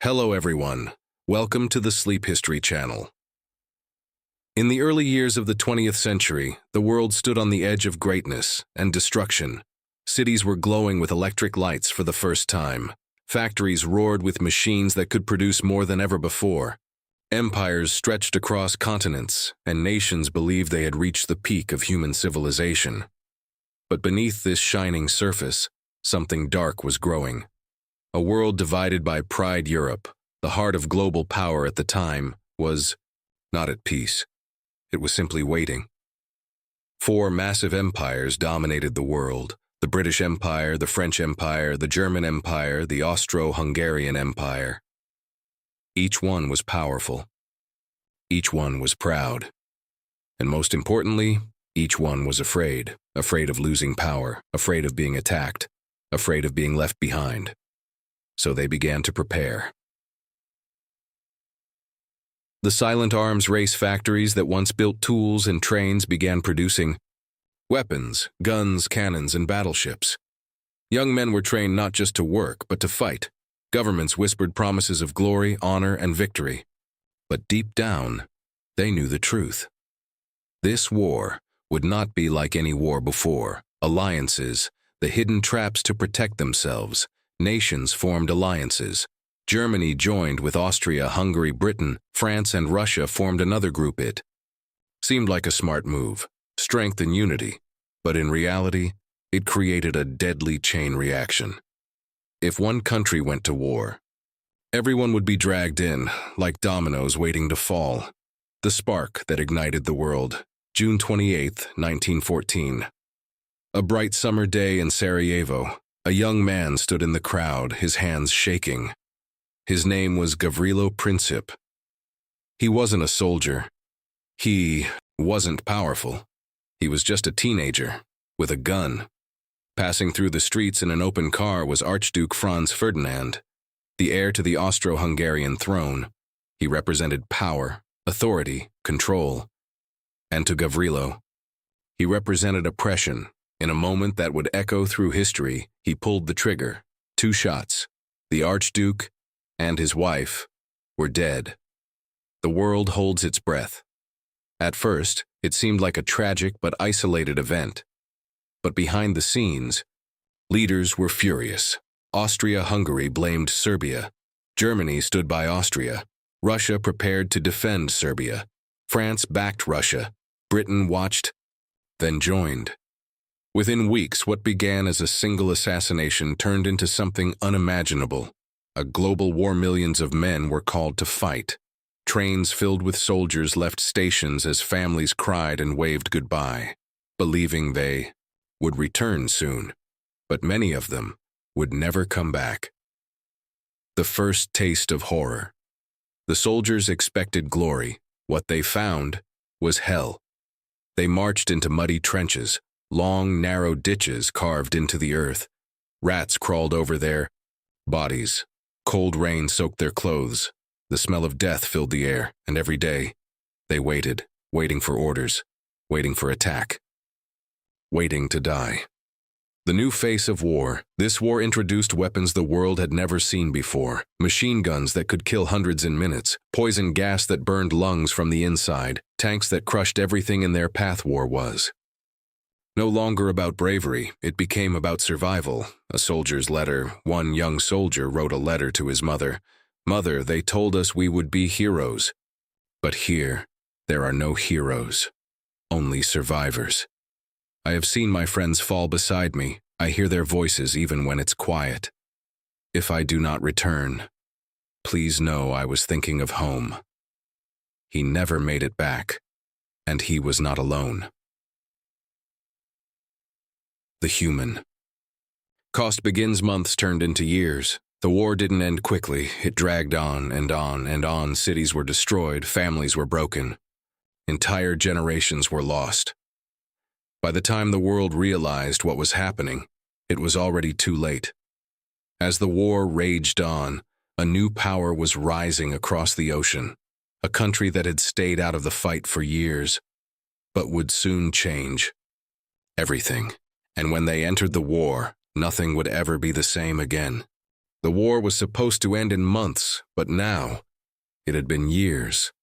Hello everyone, welcome to the Sleep History channel. In the early years of the 20th century, the world stood on the edge of greatness and destruction. Cities were glowing with electric lights for the first time. Factories roared with machines that could produce more than ever before. Empires stretched across continents, and nations believed they had reached the peak of human civilization. But beneath this shining surface, something dark was growing. A world divided by Pride Europe, the heart of global power at the time, was not at peace. It was simply waiting. Four massive empires dominated the world: the British Empire, the French Empire, the German Empire, the Austro-Hungarian Empire. Each one was powerful. Each one was proud. And most importantly, each one was afraid of losing power, afraid of being attacked, afraid of being left behind. So they began to prepare. The silent arms race factories that once built tools and trains began producing weapons, guns, cannons, and battleships. Young men were trained not just to work, but to fight. Governments whispered promises of glory, honor, and victory. But deep down, they knew the truth. This war would not be like any war before. Alliances, the hidden traps to protect themselves. Nations formed alliances. Germany joined with Austria, Hungary, Britain, France, and Russia formed another group. It seemed like a smart move, strength and unity, but in reality, it created a deadly chain reaction. If one country went to war, everyone would be dragged in, like dominoes waiting to fall. The spark that ignited the world. June 28, 1914. A bright summer day in Sarajevo. A young man stood in the crowd, his hands shaking. His name was Gavrilo Princip. He wasn't a soldier. He wasn't powerful. He was just a teenager, with a gun. Passing through the streets in an open car was Archduke Franz Ferdinand, the heir to the Austro-Hungarian throne. He represented power, authority, control. And to Gavrilo, he represented oppression. In a moment that would echo through history, he pulled the trigger. 2 shots. The Archduke and his wife were dead. The world holds its breath. At first, it seemed like a tragic but isolated event. But behind the scenes, leaders were furious. Austria-Hungary blamed Serbia. Germany stood by Austria. Russia prepared to defend Serbia. France backed Russia. Britain watched, then joined. Within weeks, what began as a single assassination turned into something unimaginable. A global war. Millions of men were called to fight. Trains filled with soldiers left stations as families cried and waved goodbye, believing they would return soon. But many of them would never come back. The first taste of horror. The soldiers expected glory. What they found was hell. They marched into muddy trenches, long, narrow ditches carved into the earth. Rats crawled over their bodies. Cold rain soaked their clothes. The smell of death filled the air, and every day, they waited, waiting for orders, waiting for attack, waiting to die. The new face of war. This war introduced weapons the world had never seen before. Machine guns that could kill hundreds in minutes, poison gas that burned lungs from the inside, tanks that crushed everything in their path. War was no longer about bravery, it became about survival. A soldier's letter. One young soldier wrote a letter to his mother. "Mother, they told us we would be heroes. But here, there are no heroes, only survivors. I have seen my friends fall beside me. I hear their voices even when it's quiet. If I do not return, please know I was thinking of home." He never made it back, and he was not alone. The human cost begins. Months turned into years. The war didn't end quickly. It dragged on and on and on. Cities were destroyed, families were broken. Entire generations were lost. By the time the world realized what was happening, it was already too late. As the war raged on, a new power was rising across the ocean, a country that had stayed out of the fight for years, but would soon change everything. And when they entered the war, nothing would ever be the same again. The war was supposed to end in months, but now it had been years,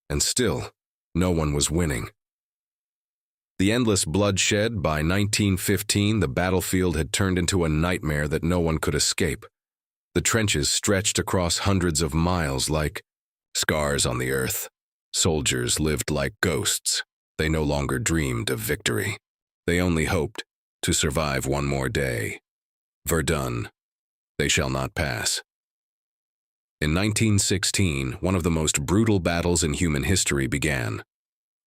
and still no one was winning. The endless bloodshed. By 1915, the battlefield had turned into a nightmare that no one could escape. The trenches stretched across hundreds of miles like scars on the earth. Soldiers lived like ghosts. They no longer dreamed of victory. They only hoped to survive one more day. Verdun. They shall not pass. In 1916, one of the most brutal battles in human history began.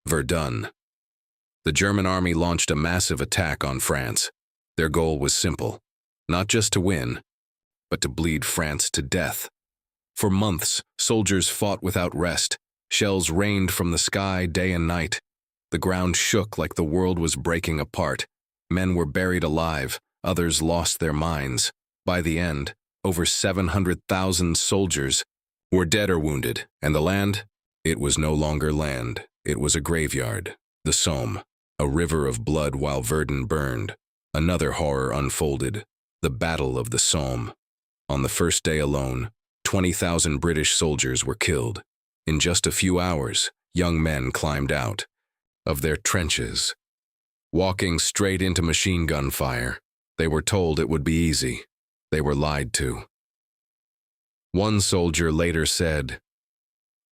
Verdun. The German army launched a massive attack on France. Their goal was simple, not just to win, but to bleed France to death. For months, soldiers fought without rest. Shells rained from the sky day and night. The ground shook like the world was breaking apart. Men were buried alive, others lost their minds. By the end, over 700,000 soldiers were dead or wounded, and the land? It was no longer land. It was a graveyard. The Somme, a river of blood while Verdun burned. Another horror unfolded, the Battle of the Somme. On the first day alone, 20,000 British soldiers were killed. In just a few hours, young men climbed out of their trenches, walking straight into machine gun fire. They were told it would be easy. They were lied to. One soldier later said,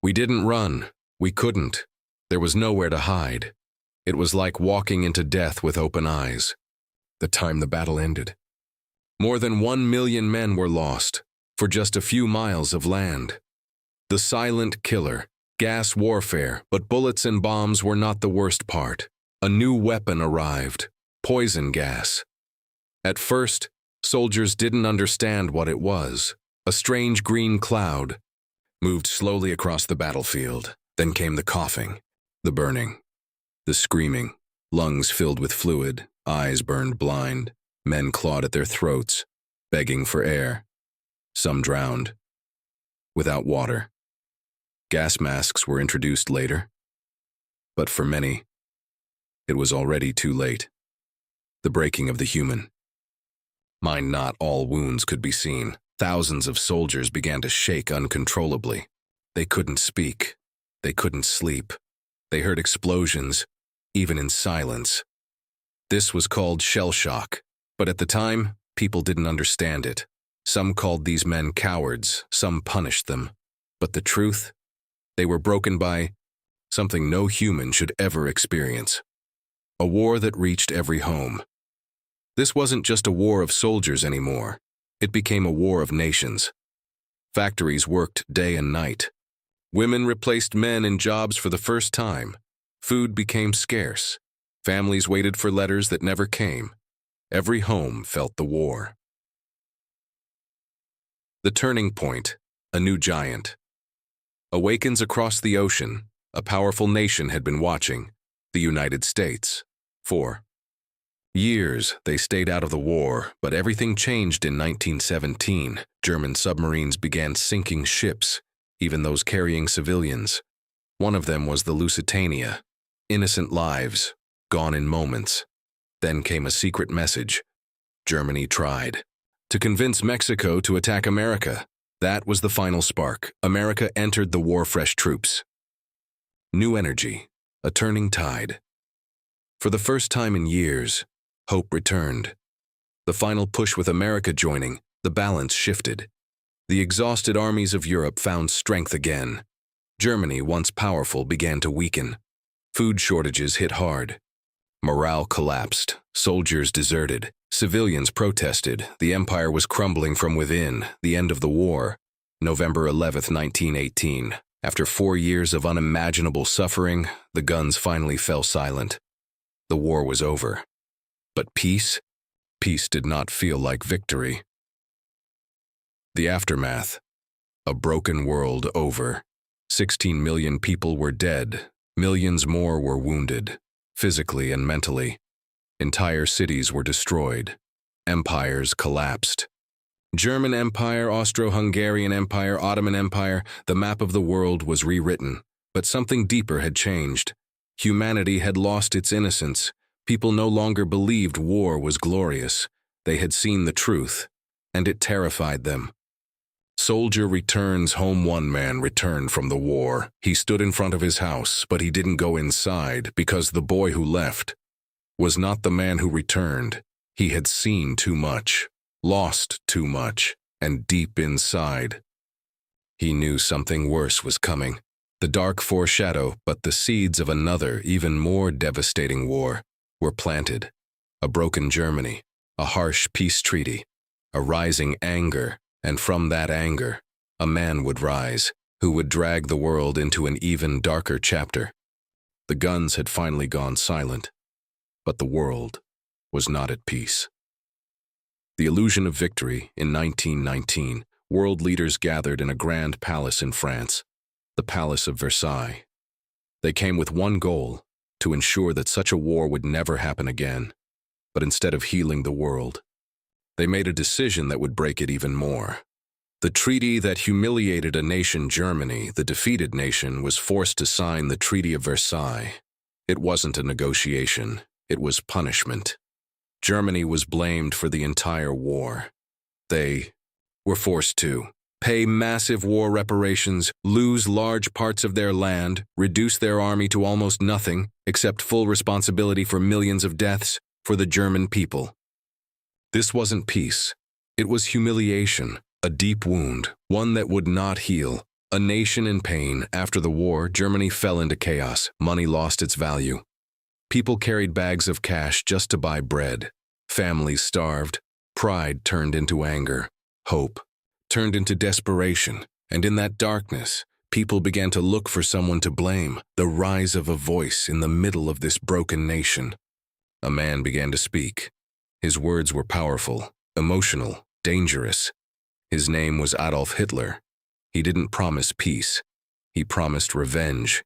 "We didn't run. We couldn't. There was nowhere to hide. It was like walking into death with open eyes." The time the battle ended, more than 1 million men were lost for just a few miles of land. The silent killer, gas warfare, but bullets and bombs were not the worst part. A new weapon arrived, poison gas. At first, soldiers didn't understand what it was. A strange green cloud moved slowly across the battlefield. Then came the coughing, the burning, the screaming, lungs filled with fluid, eyes burned blind. Men clawed at their throats, begging for air. Some drowned, without water. Gas masks were introduced later, but for many, it was already too late. The breaking of the human mind. Not all wounds could be seen. Thousands of soldiers began to shake uncontrollably. They couldn't speak. They couldn't sleep. They heard explosions, even in silence. This was called shell shock, but at the time, people didn't understand it. Some called these men cowards, some punished them. But the truth? They were broken by something no human should ever experience. A war that reached every home. This wasn't just a war of soldiers anymore. It became a war of nations. Factories worked day and night. Women replaced men in jobs for the first time. Food became scarce. Families waited for letters that never came. Every home felt the war. The turning point, a new giant. Awakens across the ocean, a powerful nation had been watching, the United States. For years, they stayed out of the war, but everything changed in 1917. German submarines began sinking ships, even those carrying civilians. One of them was the Lusitania. Innocent lives, gone in moments. Then came a secret message. Germany tried to convince Mexico to attack America. That was the final spark. America entered the war fresh troops. New energy, a turning tide. For the first time in years, hope returned. The final push with America joining, the balance shifted. The exhausted armies of Europe found strength again. Germany, once powerful, began to weaken. Food shortages hit hard. Morale collapsed. Soldiers deserted. Civilians protested. The empire was crumbling from within. The end of the war. November 11th, 1918. After 4 years of unimaginable suffering, the guns finally fell silent. The war was over. But peace? Peace did not feel like victory. The aftermath. A broken world over. 16 million people were dead. Millions more were wounded, physically and mentally. Entire cities were destroyed. Empires collapsed. German Empire, Austro-Hungarian Empire, Ottoman Empire, the map of the world was rewritten. But something deeper had changed. Humanity had lost its innocence. People no longer believed war was glorious. They had seen the truth, and it terrified them. Soldier returns home. One man returned from the war. He stood in front of his house, but he didn't go inside because the boy who left was not the man who returned. He had seen too much, lost too much, and deep inside, he knew something worse was coming. The dark foreshadow, but the seeds of another, even more devastating war were planted. A broken Germany, a harsh peace treaty, a rising anger, and from that anger, a man would rise, who would drag the world into an even darker chapter. The guns had finally gone silent, but the world was not at peace. The illusion of victory. In 1919, world leaders gathered in a grand palace in France, the Palace of Versailles. They came with one goal, to ensure that such a war would never happen again. But instead of healing the world, they made a decision that would break it even more. The treaty that humiliated a nation, Germany, the defeated nation, was forced to sign the Treaty of Versailles. It wasn't a negotiation, it was punishment. Germany was blamed for the entire war. They were forced to pay massive war reparations, lose large parts of their land, reduce their army to almost nothing, accept full responsibility for millions of deaths for the German people. This wasn't peace. It was humiliation, a deep wound, one that would not heal. A nation in pain. After the war, Germany fell into chaos. Money lost its value. People carried bags of cash just to buy bread. Families starved. Pride turned into anger. Hope turned into desperation. And in that darkness, people began to look for someone to blame. The rise of a voice in the middle of this broken nation. A man began to speak. His words were powerful, emotional, dangerous. His name was Adolf Hitler. He didn't promise peace. He promised revenge.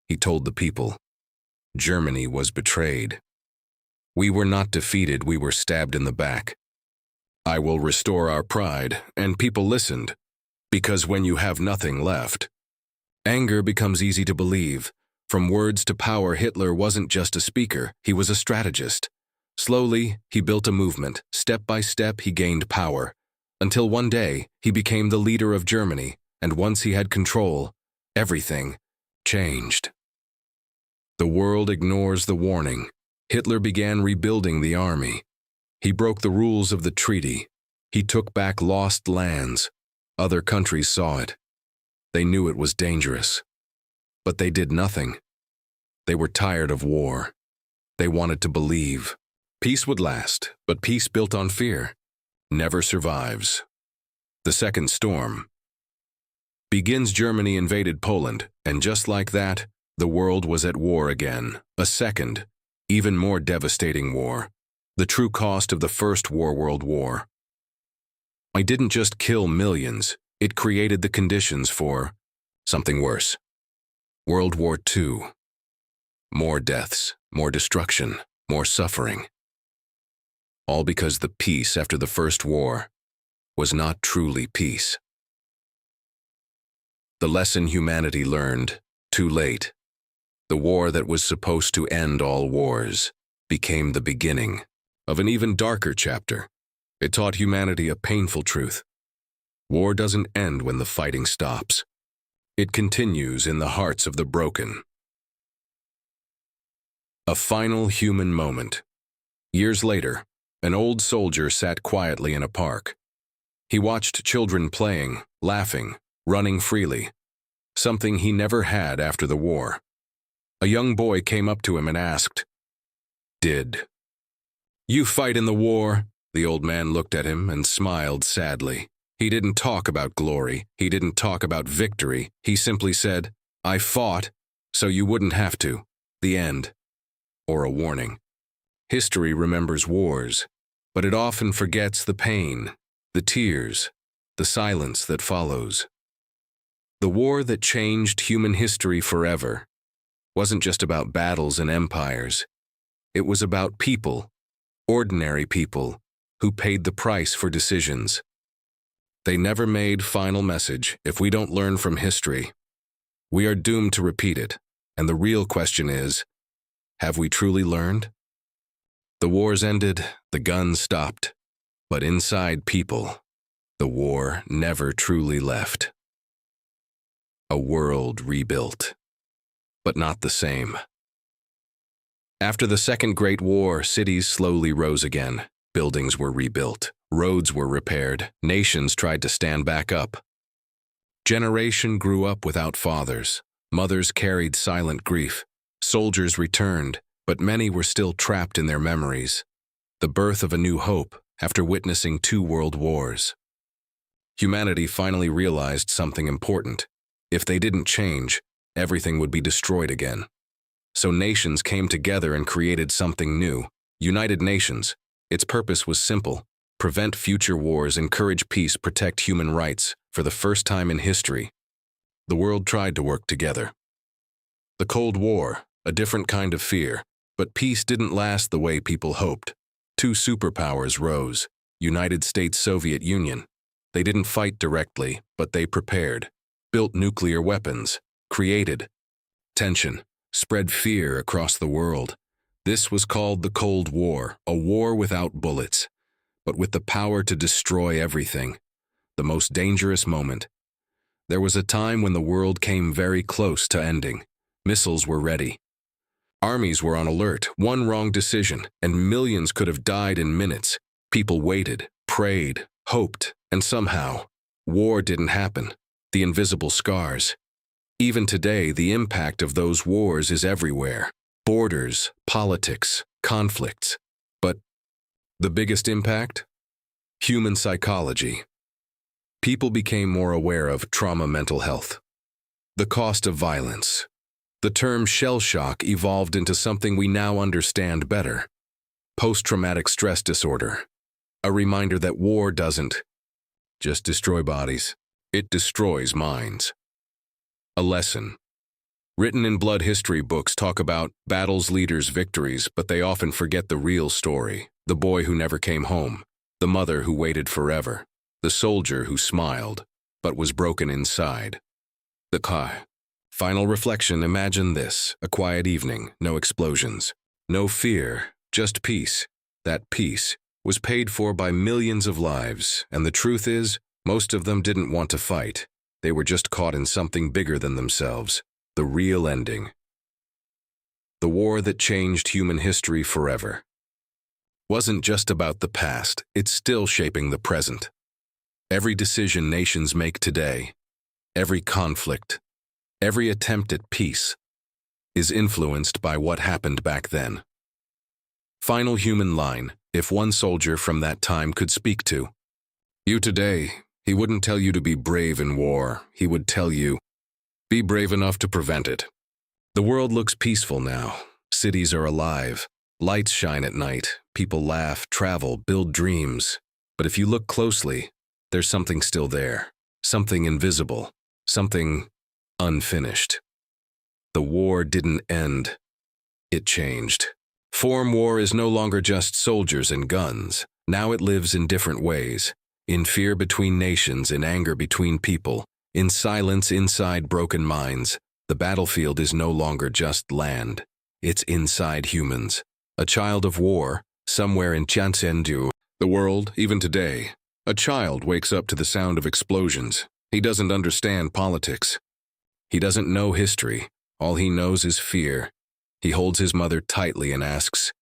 He told the people, Germany was betrayed. We were not defeated, we were stabbed in the back. I will restore our pride, and people listened, because when you have nothing left, anger becomes easy to believe. From words to power, Hitler wasn't just a speaker, he was a strategist. Slowly, he built a movement. Step by step, he gained power. Until one day, he became the leader of Germany, and once he had control, everything changed. The world ignores the warning. Hitler began rebuilding the army. He broke the rules of the treaty. He took back lost lands. Other countries saw it. They knew it was dangerous. But they did nothing. They were tired of war. They wanted to believe. Peace would last, but peace built on fear never survives. The second storm begins. Germany invaded Poland, and just like that, the world was at war again. A second, even more devastating war. The true cost of the First World War. It didn't just kill millions, it created the conditions for something worse. World War II. More deaths, more destruction, more suffering. All because the peace after the First War was not truly peace. The lesson humanity learned, too late. The war that was supposed to end all wars became the beginning of an even darker chapter. It taught humanity a painful truth. War doesn't end when the fighting stops. It continues in the hearts of the broken. A final human moment. Years later, an old soldier sat quietly in a park. He watched children playing, laughing, running freely, something he never had after the war. A young boy came up to him and asked, "Did you fight in the war?" The old man looked at him and smiled sadly. He didn't talk about glory. He didn't talk about victory. He simply said, "I fought, so you wouldn't have to." The end. Or a warning. History remembers wars, but it often forgets the pain, the tears, the silence that follows. The war that changed human history forever wasn't just about battles and empires. It was about people, ordinary people, who paid the price for decisions. They never made final message. If we don't learn from history, we are doomed to repeat it. And the real question is, have we truly learned? The wars ended, the guns stopped, but inside people, The war never truly left. A world rebuilt, but not the same. After the Second Great War, cities slowly rose again. Buildings were rebuilt, roads were repaired, nations tried to stand back up. Generation grew up without fathers. Mothers carried silent grief. Soldiers returned, but many were still trapped in their memories. The birth of a new hope after witnessing 2 world wars. Humanity finally realized something important. If they didn't change, everything would be destroyed again. So nations came together and created something new. United Nations. Its purpose was simple: prevent future wars, encourage peace, protect human rights. For the first time in history, the world tried to work together. The Cold War, a different kind of fear, but peace didn't last the way people hoped. 2 superpowers rose: United States, Soviet Union. They didn't fight directly, but they prepared, built nuclear weapons, created tension, spread fear across the world. This was called the Cold War, a war without bullets, but with the power to destroy everything. The most dangerous moment. There was a time when the world came very close to ending. Missiles were ready. Armies were on alert. One wrong decision, and millions could have died in minutes. People waited, prayed, hoped, and somehow, war didn't happen. The invisible scars. Even today, the impact of those wars is everywhere. Borders, politics, conflicts. But the biggest impact? Human psychology. People became more aware of trauma, mental health. The cost of violence. The term shell shock evolved into something we now understand better. Post-traumatic stress disorder. A reminder that war doesn't just destroy bodies, it destroys minds. A lesson. Written in blood history books talk about battles, leaders, victories, but they often forget the real story. The boy who never came home. The mother who waited forever. The soldier who smiled, but was broken inside. Final reflection, imagine this: a quiet evening, no explosions, no fear, just peace. That peace was paid for by millions of lives, and the truth is, most of them didn't want to fight. They were just caught in something bigger than themselves, the real ending. The war that changed human history forever wasn't just about the past, it's still shaping the present. Every decision nations make today, every conflict, every attempt at peace, is influenced by what happened back then. Final human line, if one soldier from that time could speak to you today, he wouldn't tell you to be brave in war, he would tell you, be brave enough to prevent it. The world looks peaceful now. Cities are alive. Lights shine at night. People laugh, travel, build dreams. But if you look closely, there's something still there. Something invisible. Something unfinished. The war didn't end. It changed. Foreign war is no longer just soldiers and guns. Now it lives in different ways. In fear between nations, in anger between people, in silence inside broken minds. The battlefield is no longer just land. It's inside humans. A child of war, somewhere in Chansendu, the world, even today. A child wakes up to the sound of explosions. He doesn't understand politics. He doesn't know history. All he knows is fear. He holds his mother tightly and asks,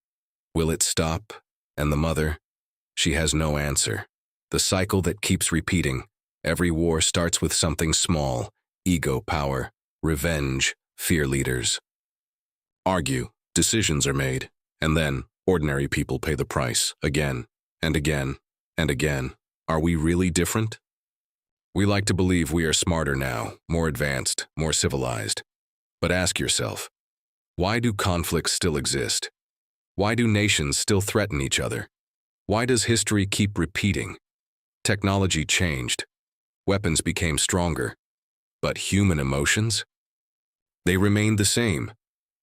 will it stop? And the mother, she has no answer. The cycle that keeps repeating. Every war starts with something small: ego, power, revenge, fear leaders. Argue, decisions are made, and then ordinary people pay the price again and again and again. Are we really different? We like to believe we are smarter now, more advanced, more civilized. But ask yourself, why do conflicts still exist? Why do nations still threaten each other? Why does history keep repeating? Technology changed. Weapons became stronger. But human emotions? They remained the same.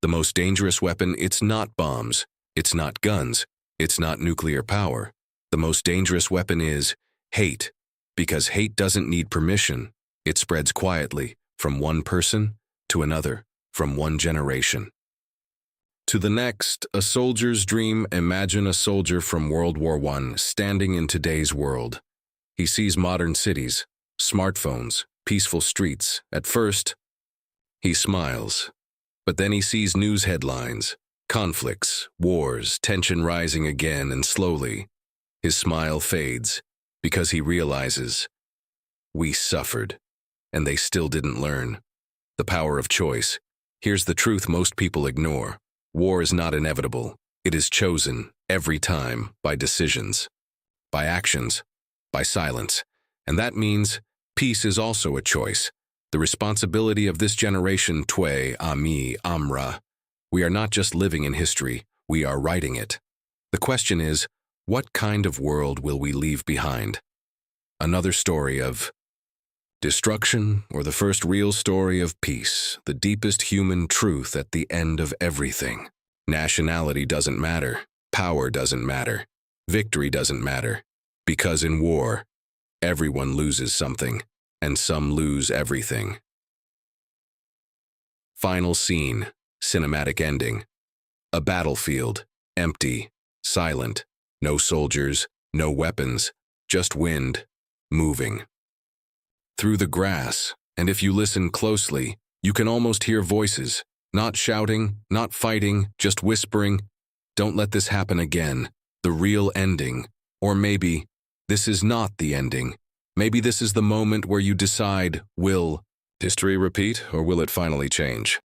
The most dangerous weapon, it's not bombs, it's not guns, it's not nuclear power. The most dangerous weapon is hate, because hate doesn't need permission. It spreads quietly, from one person to another, from one generation to the next. A soldier's dream. Imagine a soldier from World War I standing in today's world. He sees modern cities, smartphones, peaceful streets. At first, he smiles. But then he sees news headlines, conflicts, wars, tension rising again, and slowly, his smile fades because he realizes, we suffered, and they still didn't learn. The power of choice. Here's the truth most people ignore. War is not inevitable. It is chosen, every time, by decisions, by actions, by silence. And that means peace is also a choice. The responsibility of this generation, Twe, Ami, Amra. We are not just living in history, we are writing it. The question is, what kind of world will we leave behind? Another story of destruction, or the first real story of peace, the deepest human truth at the end of everything. Nationality doesn't matter, power doesn't matter, victory doesn't matter, because in war, everyone loses something, and some lose everything. Final scene, cinematic ending. A battlefield, empty, silent, no soldiers, no weapons, just wind, moving. Through the grass, and if you listen closely, you can almost hear voices, not shouting, not fighting, just whispering, don't let this happen again, the real ending. Or maybe, this is not the ending. Maybe this is the moment where you decide, will history repeat or will it finally change?